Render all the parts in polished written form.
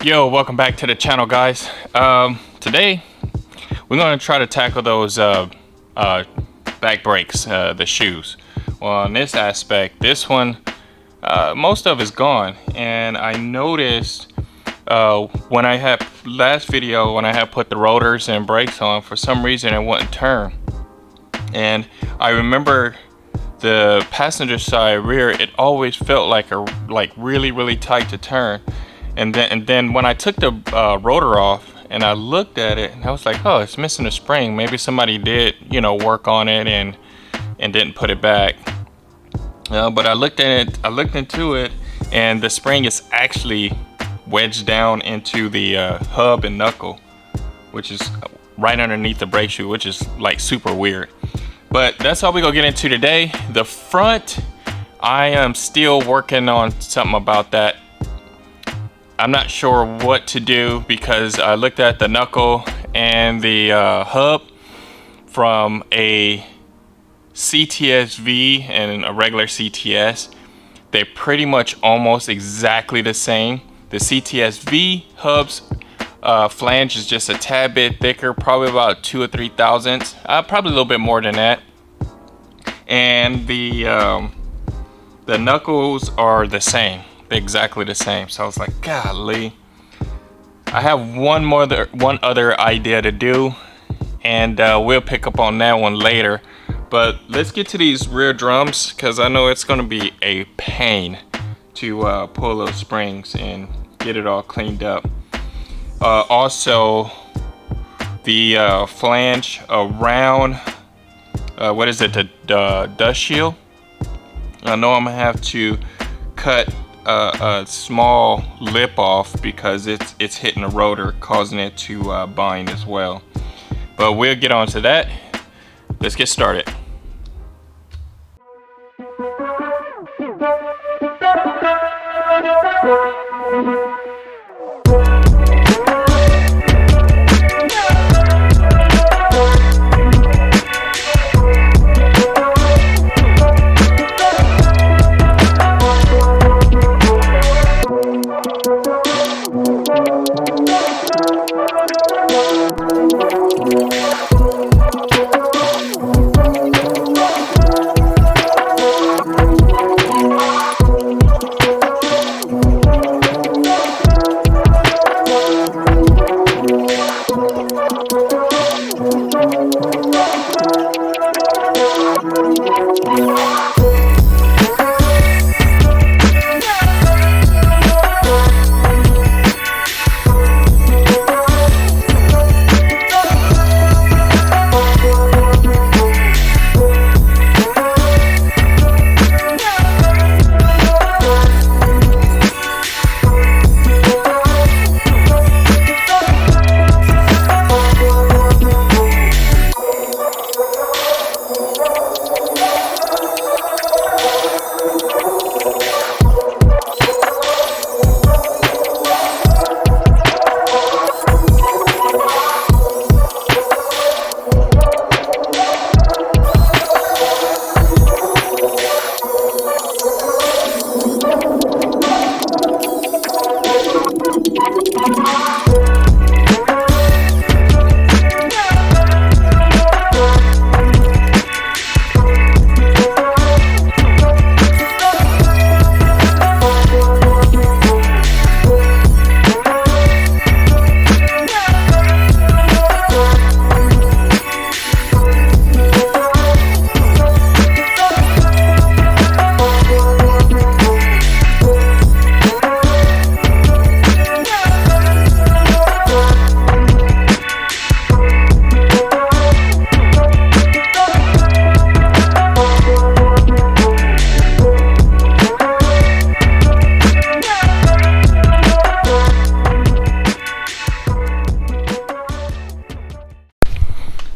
Yo, welcome back to the channel, guys. Today we're going to try to tackle those back brakes, the shoes. Well, in this aspect, this one, most of it's gone, and I noticed when I had last video, when I had put the rotors and brakes on, for some reason it wouldn't turn. And I remember the passenger side rear, it always felt like really tight to turn. And then when I took the rotor off and I looked at it, and I was like, oh, it's missing a spring. Maybe somebody did, work on it and didn't put it back. But I looked into it, and the spring is actually wedged down into the hub and knuckle, which is right underneath the brake shoe, which is like super weird. But that's all we're gonna get into today. The front, I am still working on something about that. I'm not sure what to do because I looked at the knuckle and the hub from a CTS-V and a regular CTS. They're pretty much almost exactly the same. The CTS-V hubs flange is just a tad bit thicker, probably about 2 or 3 thousandths, probably a little bit more than that. And the knuckles are the same. Exactly the same. So I was like, golly, I have one other idea to do, and we'll pick up on that one later. But let's get to these rear drums, because I know it's going to be a pain to pull those springs and get it all cleaned up. Also, the flange around what is it, the dust shield, I know I'm gonna have to cut a small lip off because it's hitting the rotor, causing it to bind as well. But we'll get on to that. Let's get started.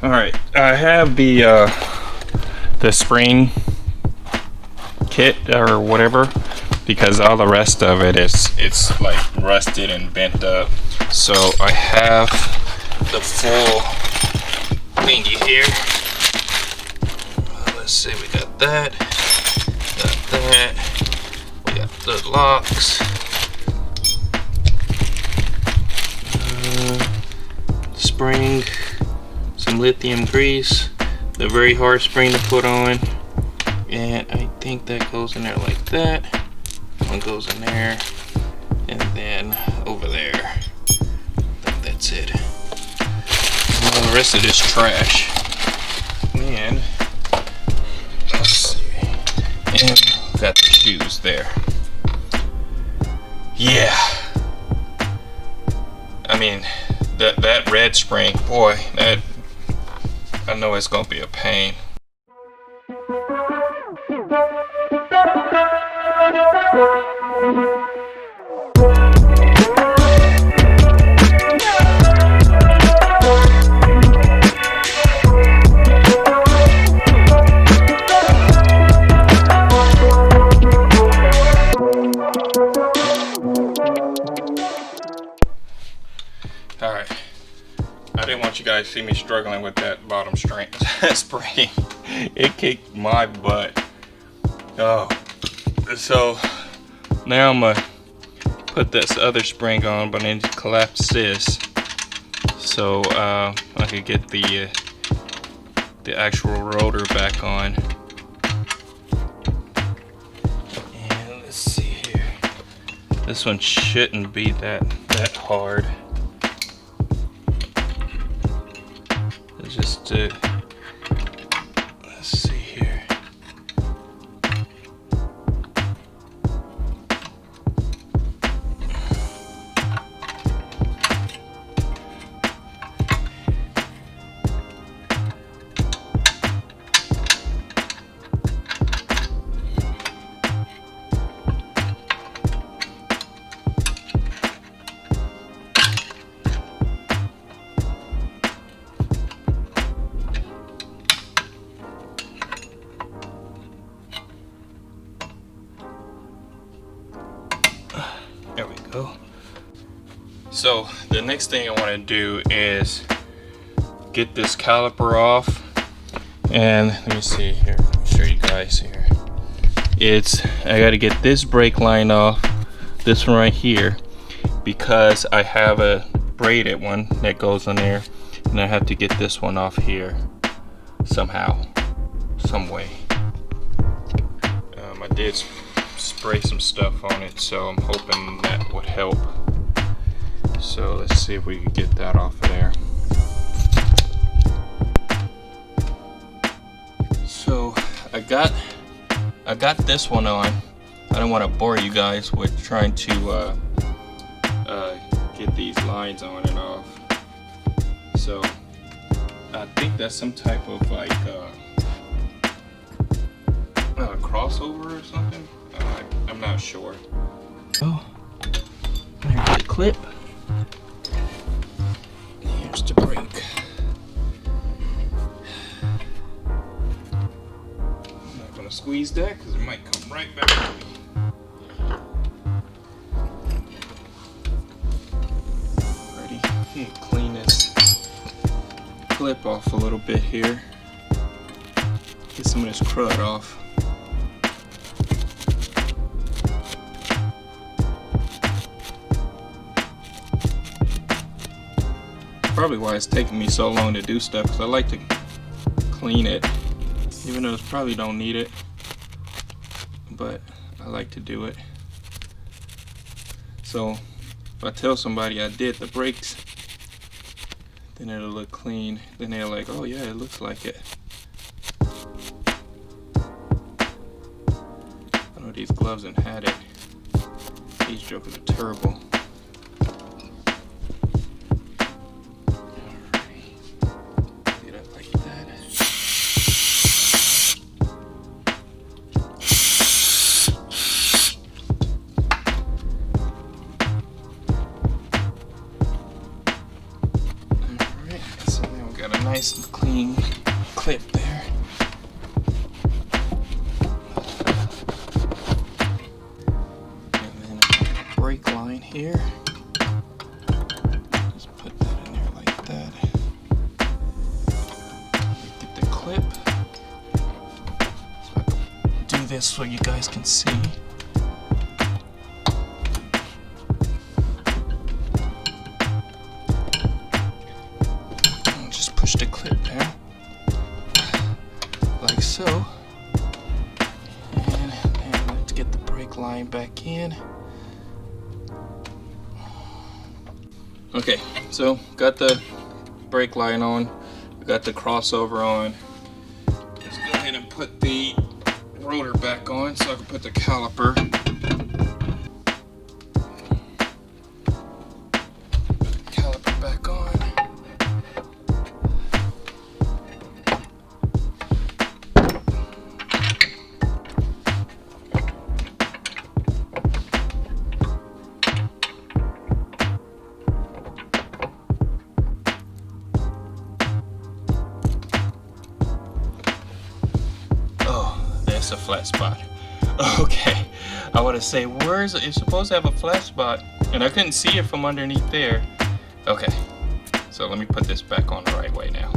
Alright, I have the spring kit or whatever, because all the rest of it it's like rusted and bent up. So I have the full thingy here. Let's see, we got that, we got the locks, spring, some lithium grease, the very hard spring to put on, and I think that goes in there like that. One goes in there, and then over there. I think that's it. And the rest of this trash. And let's see. And got the shoes there. Yeah. I mean, that red spring, boy, that I know it's gonna be a pain. Alright, I didn't want you guys to see me struggling with that bottom spring. It kicked my butt. Oh, so now I'm gonna put this other spring on, but I need to collapse this so I could get the actual rotor back on. And let's see here. This one shouldn't be that hard. It's just let's see here. There we go. So the next thing I want to do is get this caliper off, and let me see here. Let me show you guys here. I got to get this brake line off, this one right here, because I have a braided one that goes on there, and I have to get this one off here somehow, some way. I did spray some stuff on it, so I'm hoping that would help. So let's see if we can get that off of there. So I got this one on. I don't want to bore you guys with trying to get these lines on and off. So I think that's some type of like crossover or something. I'm not sure. Oh, there's the clip. Here's the brake. I'm not gonna squeeze that because it might come right back to me. Ready? Clean this clip off a little bit here. Get some of this crud off. Probably why it's taking me so long to do stuff, because I like to clean it, even though it probably don't need it, but I like to do it. So if I tell somebody I did the brakes, then it'll look clean. Then they're like, oh yeah, it looks like it. I know these gloves and had it. These jokers are terrible. Nice and clean clip there. And then a brake line here. Just put that in there like that. Get the clip. So I can do this so you guys can see. line back in. Okay, so got the brake line on, got the crossover on. Let's go ahead and put the rotor back on so I can put the caliper. Caliper back on. A flat spot. Okay, I want to say, where is it? It's supposed to have a flat spot, and I couldn't see it from underneath there. Okay, so let me put this back on the right way now.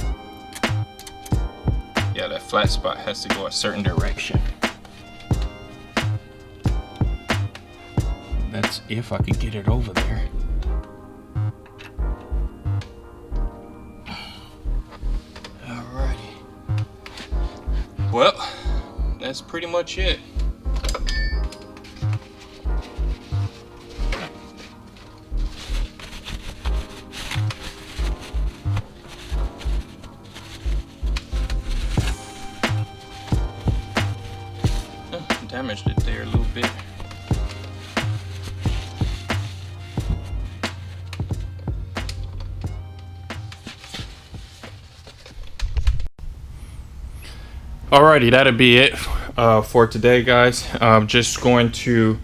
Yeah, that flat spot has to go a certain direction. That's if I could get it over there. Alrighty. Well, that's pretty much it. Damaged it there a little bit. Alrighty, that'll be it for today, guys. I'm just going to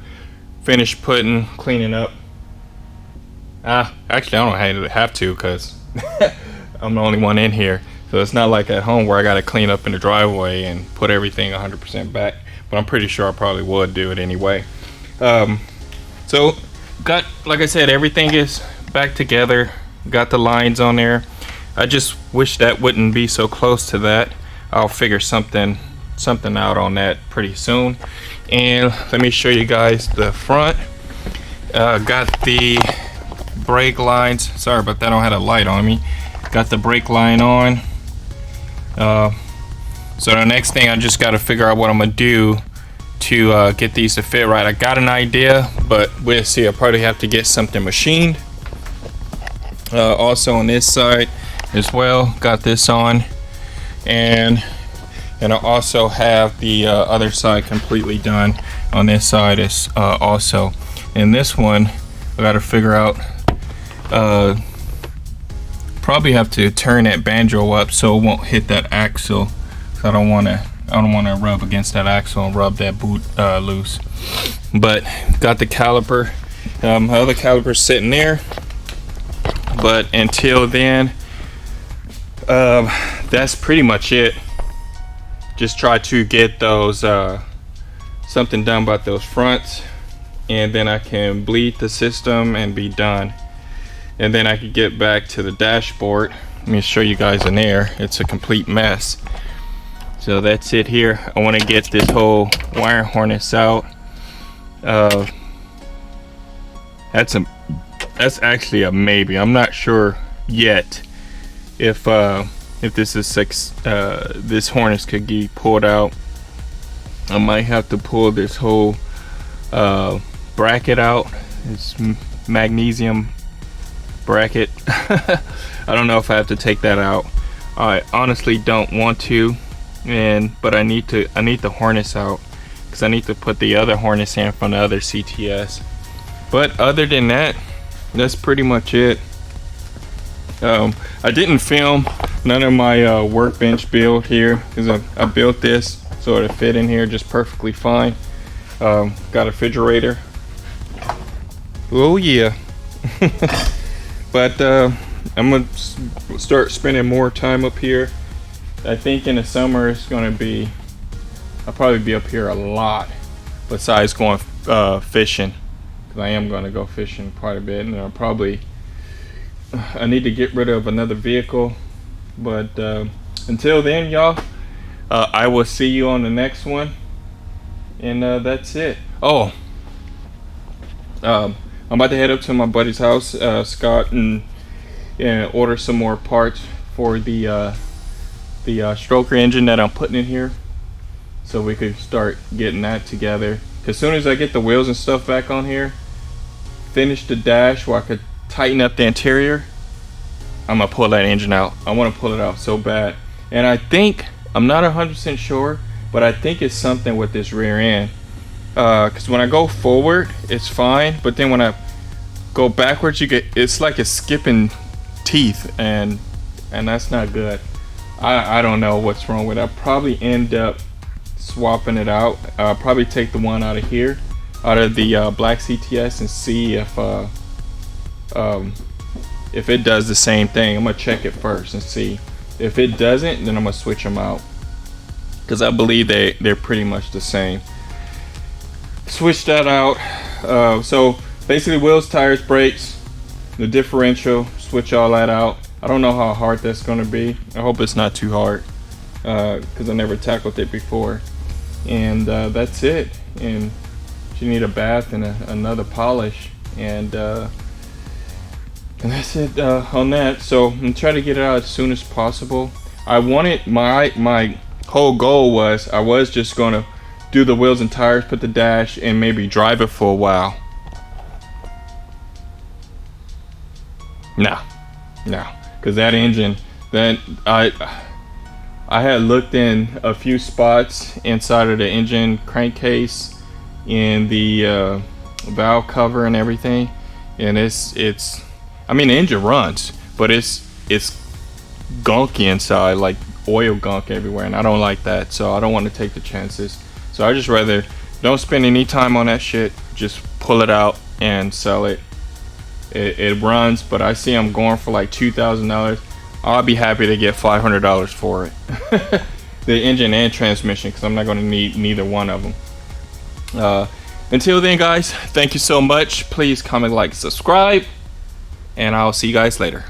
finish cleaning up. Actually, I don't have to because I'm the only one in here. So it's not like at home where I got to clean up in the driveway and put everything 100% back. But I'm pretty sure I probably would do it anyway. So like I said, everything is back together. Got the lines on there. I just wish that wouldn't be so close to that. I'll figure something out on that pretty soon. And let me show you guys the front. Got the brake lines. Sorry about that, I don't have a light on me. Got the brake line on. So the next thing, I just got to figure out what I'm gonna do to get these to fit right. I got an idea, but we'll see. I'll probably have to get something machined. Also on this side as well, got this on. And I also have the other side completely done on this side is also. And this one I got to figure out, probably have to turn that banjo up so it won't hit that axle. I don't want to rub against that axle and rub that boot loose. But got the caliper, my other caliper's sitting there. But until then, that's pretty much it. Just try to get those something done about those fronts, and then I can bleed the system and be done. And then I can get back to the dashboard. Let me show you guys in there. It's a complete mess. So that's it here. I want to get this whole wire harness out. That's actually a maybe. I'm not sure yet if this is this harness could be pulled out. I might have to pull this whole bracket out. It's magnesium bracket. I don't know if I have to take that out. I honestly don't want to, but I need the harness out because I need to put the other harness in from the other CTS. But other than that, that's pretty much it. I didn't film none of my workbench build here because I built this so it fit in here just perfectly fine. Got a refrigerator. Oh yeah. But I'm gonna start spending more time up here. I think in the summer it's gonna be, I'll probably be up here a lot besides going fishing, because I am gonna go fishing quite a bit, and I need to get rid of another vehicle. But until then, y'all, I will see you on the next one, and that's it. Oh, I'm about to head up to my buddy's house, Scott, and order some more parts for the stroker engine that I'm putting in here, so we could start getting that together. as soon as I get the wheels and stuff back on here, finish the dash where I could tighten up the interior, I'm gonna pull that engine out. I want to pull it out so bad. And I think, I'm not 100% sure, but I think it's something with this rear end. Because when I go forward, it's fine, but then when I go backwards, it's like it's skipping teeth, and that's not good. I don't know what's wrong with it. I'll probably end up swapping it out. I'll probably take the one out of here, out of the black CTS, and see if it does the same thing. I'm gonna check it first and see. If it doesn't, then I'm gonna switch them out, because I believe they're pretty much the same. Switch that out. So basically, wheels, tires, brakes, the differential, switch all that out. I don't know how hard that's gonna be. I hope it's not too hard, because I never tackled it before. And that's it. And you need a bath and another polish, and that's it on that. So I'm trying to get it out as soon as possible. I wanted, my whole goal was, I was just gonna do the wheels and tires, put the dash, and maybe drive it for a while. No, because that engine, that I had looked in a few spots inside of the engine crankcase, in the valve cover and everything, and it's I mean, the engine runs, but it's gunky inside, like oil gunk everywhere, and I don't like that, so I don't want to take the chances. So I just rather don't spend any time on that shit, just pull it out and sell it. It runs, but I see I'm going for like $2,000. I'll be happy to get $500 for it. The engine and transmission, because I'm not going to need neither one of them. Until then, guys, thank you so much. Please comment, like, subscribe, and I'll see you guys later.